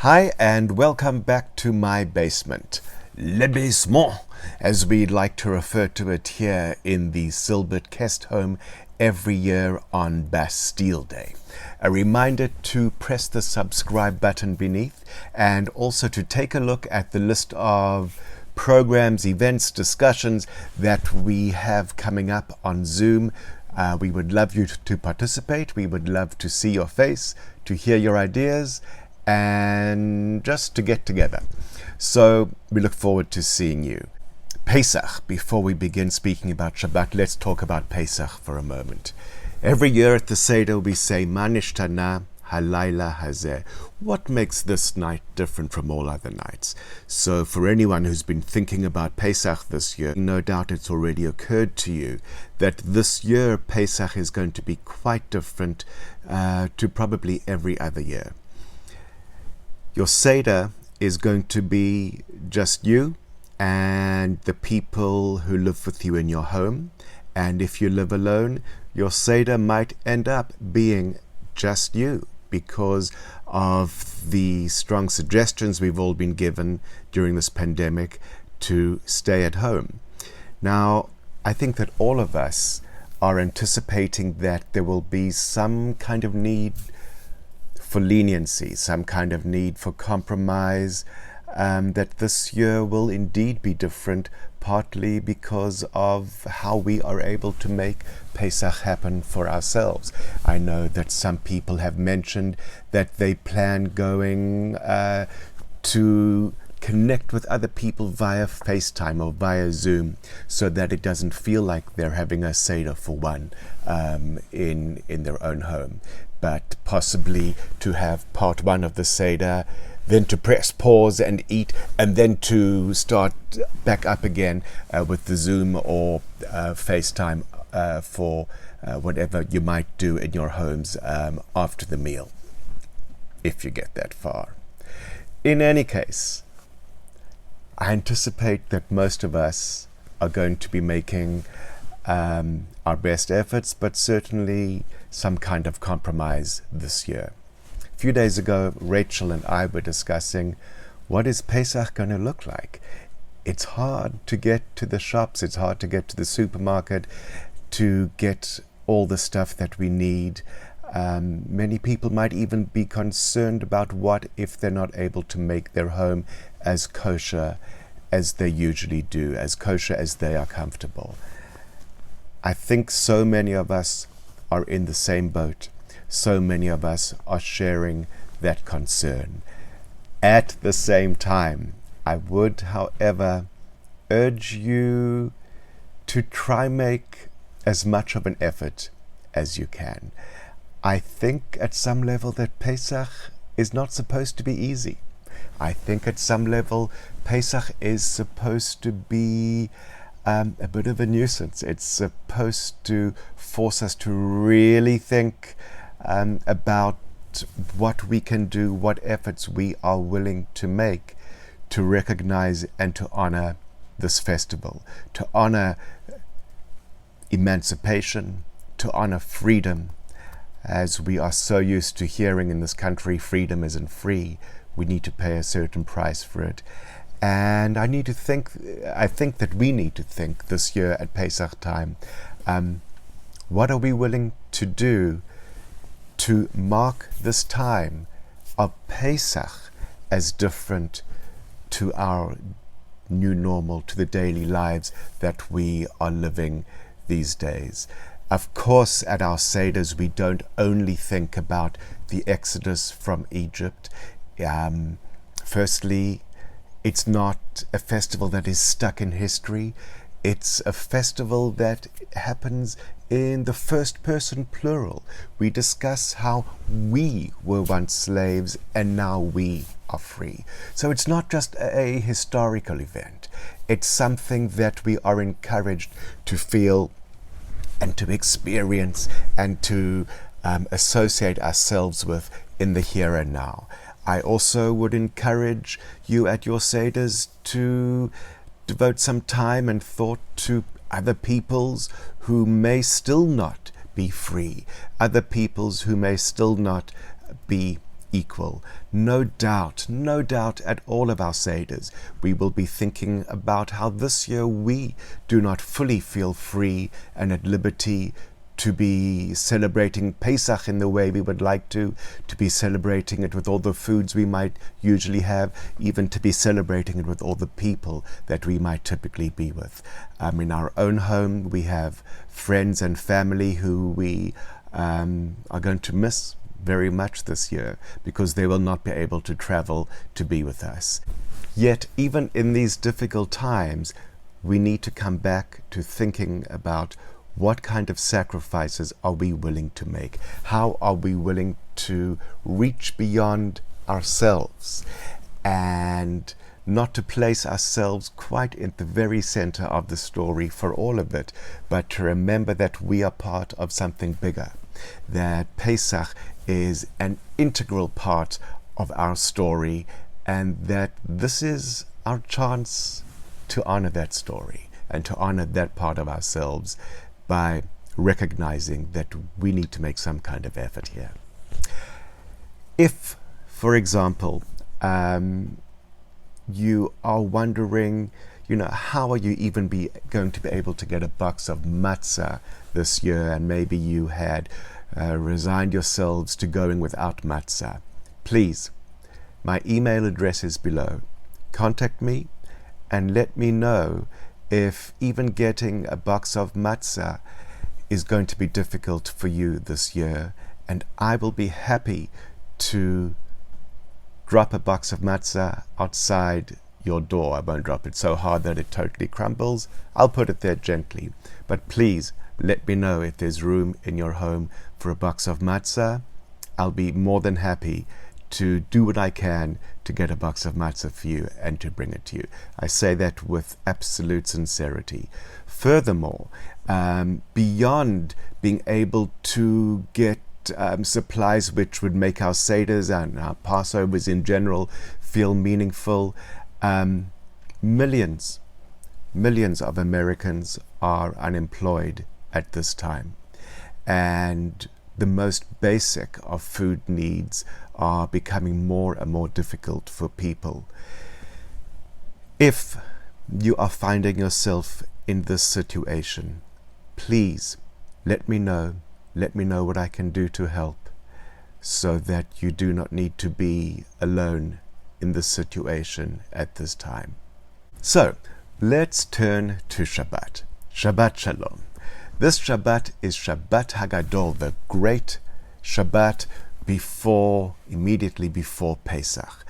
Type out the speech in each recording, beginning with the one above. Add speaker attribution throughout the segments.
Speaker 1: Hi and welcome back to my basement, Le Basement, as we'd like to refer to it here in the Silbert Kest home every year on Bastille Day. A reminder to press the subscribe button beneath and also to take a look at the list of programs, events, discussions that we have coming up on Zoom. We would love you to participate. We would love to see your face, to hear your ideas, and just to get together. So we look forward to seeing you. Pesach. Before we begin speaking about Shabbat, let's talk about Pesach for a moment. Every year at the Seder we say, Ma nishtana halayla hazeh. What makes this night different from all other nights? So for anyone who's been thinking about Pesach this year, no doubt it's already occurred to you that this year Pesach is going to be quite different to probably every other year. Your Seder is going to be just you and the people who live with you in your home. And if you live alone, your Seder might end up being just you because of the strong suggestions we've all been given during this pandemic to stay at home. Now, I think that all of us are anticipating that there will be some kind of need for leniency, some kind of need for compromise, that this year will indeed be different, partly because of how we are able to make Pesach happen for ourselves. I know that some people have mentioned that they plan going to connect with other people via FaceTime or via Zoom so that it doesn't feel like they're having a Seder for one in their own home, but possibly to have part one of the Seder, then to press pause and eat, and then to start back up again with the Zoom or FaceTime for whatever you might do in your homes after the meal, if you get that far. In any case, I anticipate that most of us are going to be making our best efforts, but certainly some kind of compromise this year. A few days ago, Rachel and I were discussing what is Pesach going to look like. It's hard to get to the shops, it's hard to get to the supermarket, to get all the stuff that we need. Many people might even be concerned about what if they're not able to make their home as kosher as they usually do, as kosher as they are comfortable. I think so many of us are in the same boat. So many of us are sharing that concern. At the same time, I would, however, urge you to try make as much of an effort as you can. I think at some level that Pesach is not supposed to be easy. I think at some level Pesach is supposed to be a bit of a nuisance. It's supposed to force us to really think about what we can do, what efforts we are willing to make to recognize and to honor this festival, to honor emancipation, to honor freedom. As we are so used to hearing in this country, freedom isn't free. We need to pay a certain price for it. And I think that we need to think this year at Pesach time, what are we willing to do to mark this time of Pesach as different to our new normal, to the daily lives that we are living these days. Of course, at our Seders, we don't only think about the exodus from Egypt. Firstly, it's not a festival that is stuck in history. It's a festival that happens in the first person plural. We discuss how we were once slaves and now we are free. So it's not just a historical event. It's something that we are encouraged to feel and to experience and to associate ourselves with in the here and now. I also would encourage you at your Seders to devote some time and thought to other peoples who may still not be free, other peoples who may still not be equal. No doubt at all of our Seders, we will be thinking about how this year we do not fully feel free and at liberty to be celebrating Pesach in the way we would like to be celebrating it with all the foods we might usually have, even to be celebrating it with all the people that we might typically be with. In our own home, we have friends and family who we are going to miss very much this year because they will not be able to travel to be with us. Yet, even in these difficult times, we need to come back to thinking about what kind of sacrifices are we willing to make? How are we willing to reach beyond ourselves and not to place ourselves quite in the very center of the story for all of it, but to remember that we are part of something bigger, that Pesach is an integral part of our story, and that this is our chance to honor that story and to honor that part of ourselves by recognizing that we need to make some kind of effort here. If, for example, you are wondering, how are you even going to be able to get a box of matzah this year, and maybe you had resigned yourselves to going without matzah, please, my email address is below. Contact me and let me know if even getting a box of matzah is going to be difficult for you this year, and I will be happy to drop a box of matzah outside your door. I won't drop it so hard that it totally crumbles. I'll put it there gently. But please let me know if there's room in your home for a box of matzah. I'll be more than happy to do what I can to get a box of matzah for you and to bring it to you. I say that with absolute sincerity. Furthermore, beyond being able to get supplies which would make our Seders and our Passovers in general feel meaningful, millions of Americans are unemployed at this time, and the most basic of food needs are becoming more and more difficult for people. If you are finding yourself in this situation, please let me know what I can do to help, so that you do not need to be alone in this situation at this time. So let's turn to Shabbat. Shabbat Shalom. This Shabbat is Shabbat Hagadol, the great Shabbat immediately before Pesach.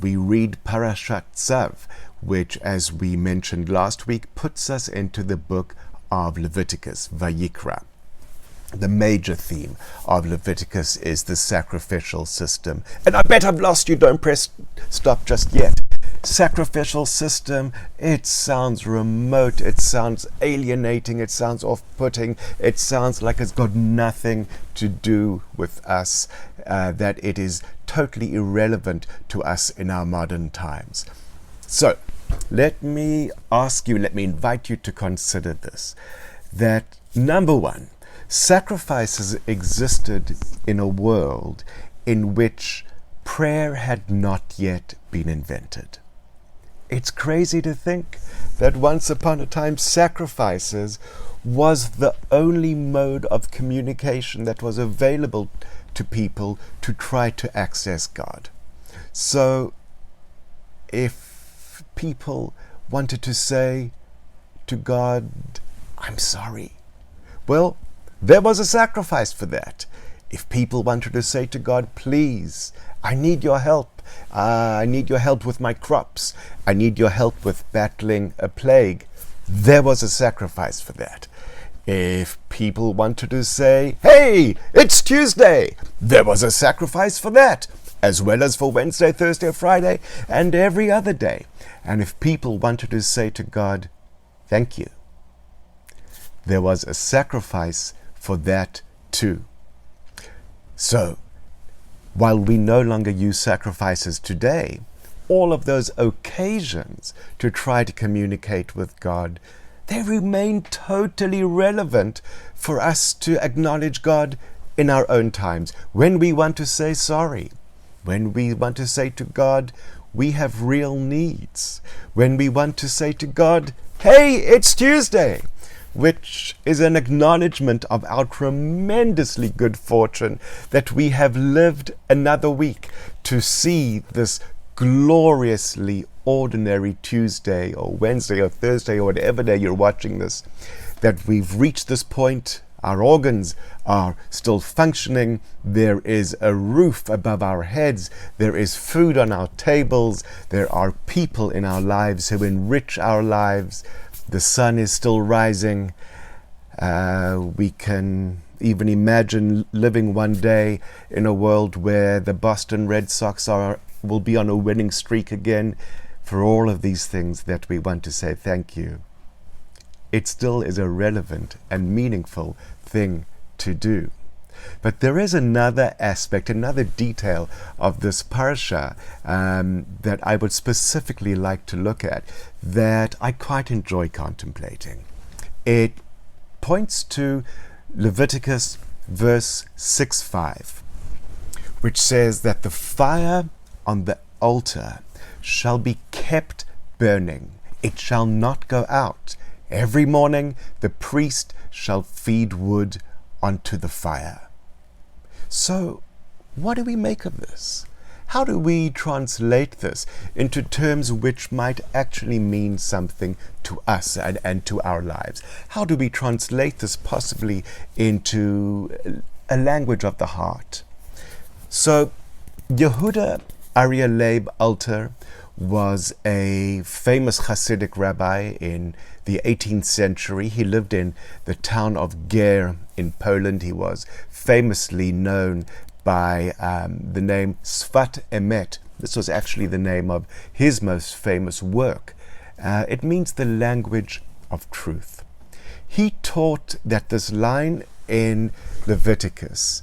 Speaker 1: We read Parashat Tzav, which, as we mentioned last week, puts us into the book of Leviticus, Vayikra. The major theme of Leviticus is the sacrificial system. And I bet I've lost you, don't press stop just yet. Sacrificial system, it sounds remote, it sounds alienating, it sounds off-putting, it sounds like it's got nothing to do with us, that it is totally irrelevant to us in our modern times. So, let me invite you to consider this, that number one, sacrifices existed in a world in which prayer had not yet been invented. It's crazy to think that once upon a time sacrifices was the only mode of communication that was available to people to try to access God. So if people wanted to say to God, I'm sorry, well, there was a sacrifice for that. If people wanted to say to God, please, I need your help. I need your help with my crops. I need your help with battling a plague. There was a sacrifice for that. If people wanted to say, hey, it's Tuesday, there was a sacrifice for that, as well as for Wednesday, Thursday, Friday, and every other day. And if people wanted to say to God, thank you, there was a sacrifice for that too. So, while we no longer use sacrifices today, all of those occasions to try to communicate with God, they remain totally relevant for us to acknowledge God in our own times. When we want to say sorry, when we want to say to God, we have real needs, when we want to say to God, hey, it's Tuesday, which is an acknowledgement of our tremendously good fortune that we have lived another week to see this gloriously ordinary Tuesday or Wednesday or Thursday or whatever day you're watching this, that we've reached this point. Our organs are still functioning. There is a roof above our heads. There is food on our tables. There are people in our lives who enrich our lives. The sun is still rising. We can even imagine living one day in a world where the Boston Red Sox will be on a winning streak again. For all of these things that we want to say thank you, it still is a relevant and meaningful thing to do. But there is another aspect, another detail of this parasha that I would specifically like to look at, that I quite enjoy contemplating. It points to Leviticus verse 6:5, which says that the fire on the altar shall be kept burning. It shall not go out. Every morning the priest shall feed wood onto the fire. So what do we make of this? How do we translate this into terms which might actually mean something to us and to our lives? How do we translate this possibly into a language of the heart? So Yehuda Aryeh Leib Alter was a famous Hasidic rabbi in the 18th century. He lived in the town of Ger in Poland. He was famously known by the name Sfat Emet. This was actually the name of his most famous work. It means the language of truth. He taught that this line in Leviticus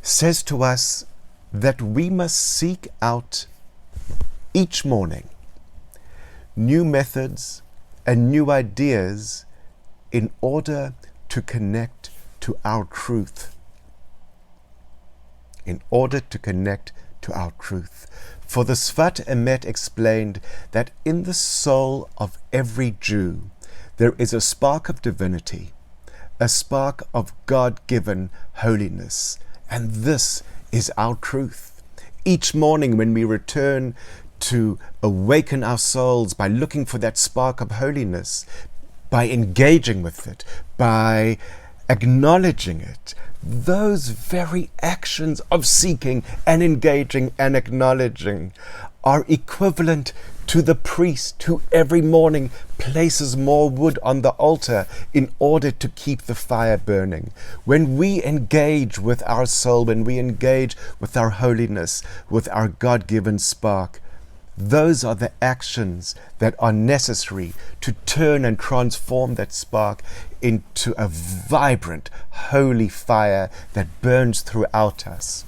Speaker 1: says to us that we must seek out each morning new methods and new ideas in order to connect to our truth. In order to connect to our truth. For the Sfat Emet explained that in the soul of every Jew there is a spark of divinity, a spark of God-given holiness, and this is our truth. Each morning when we return to awaken our souls by looking for that spark of holiness, by engaging with it, by acknowledging it, those very actions of seeking and engaging and acknowledging are equivalent to the priest who every morning places more wood on the altar in order to keep the fire burning. When we engage with our soul, when we engage with our holiness, with our God-given spark, those are the actions that are necessary to turn and transform that spark into a vibrant, holy fire that burns throughout us.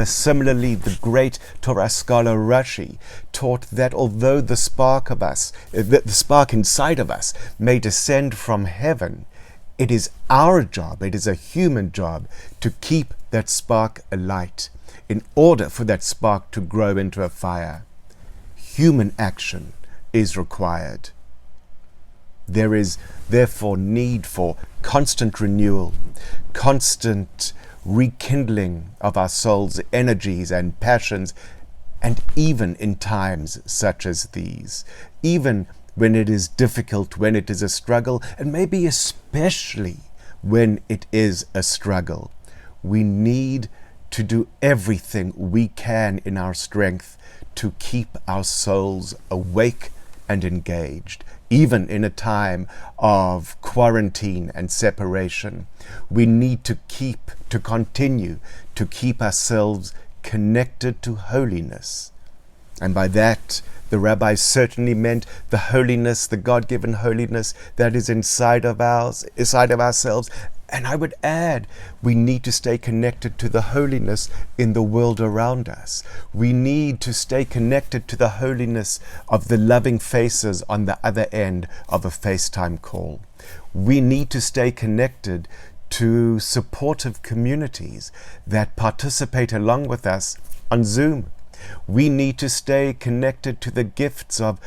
Speaker 1: Similarly, the great Torah scholar Rashi taught that although the spark inside of us may descend from heaven, it is our job, it is a human job, to keep that spark alight in order for that spark to grow into a fire. Human action is required. There is therefore need for constant renewal, constant rekindling of our soul's energies and passions, and even in times such as these, even when it is difficult, when it is a struggle, and maybe especially when it is a struggle, we need to do everything we can in our strength to keep our souls awake and engaged. Even in a time of quarantine and separation, we need to continue to keep ourselves connected to holiness. And by that, the rabbis certainly meant the holiness, the God-given holiness that is inside of ourselves. And I would add, we need to stay connected to the holiness in the world around us. We need to stay connected to the holiness of the loving faces on the other end of a FaceTime call. We need to stay connected to supportive communities that participate along with us on Zoom. We need to stay connected to the gifts of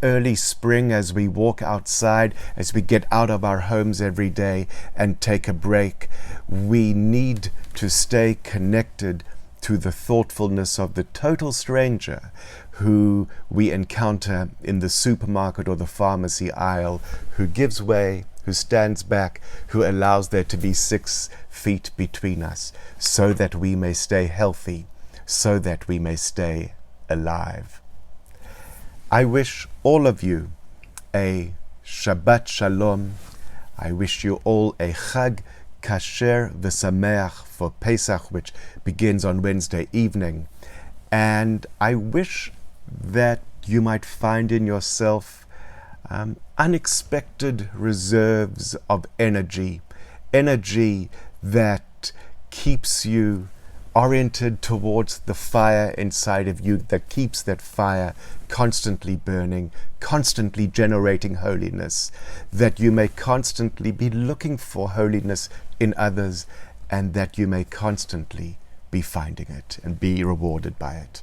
Speaker 1: early spring as we walk outside, as we get out of our homes every day and take a break. We need to stay connected to the thoughtfulness of the total stranger who we encounter in the supermarket or the pharmacy aisle, who gives way, who stands back, who allows there to be 6 feet between us, so that we may stay healthy, so that we may stay alive. I wish all of you a Shabbat Shalom. I wish you all a Chag Kasher v'Sameach for Pesach, which begins on Wednesday evening. And I wish that you might find in yourself unexpected reserves of energy that keeps you oriented towards the fire inside of you, that keeps that fire constantly burning, constantly generating holiness, that you may constantly be looking for holiness in others, and that you may constantly be finding it and be rewarded by it.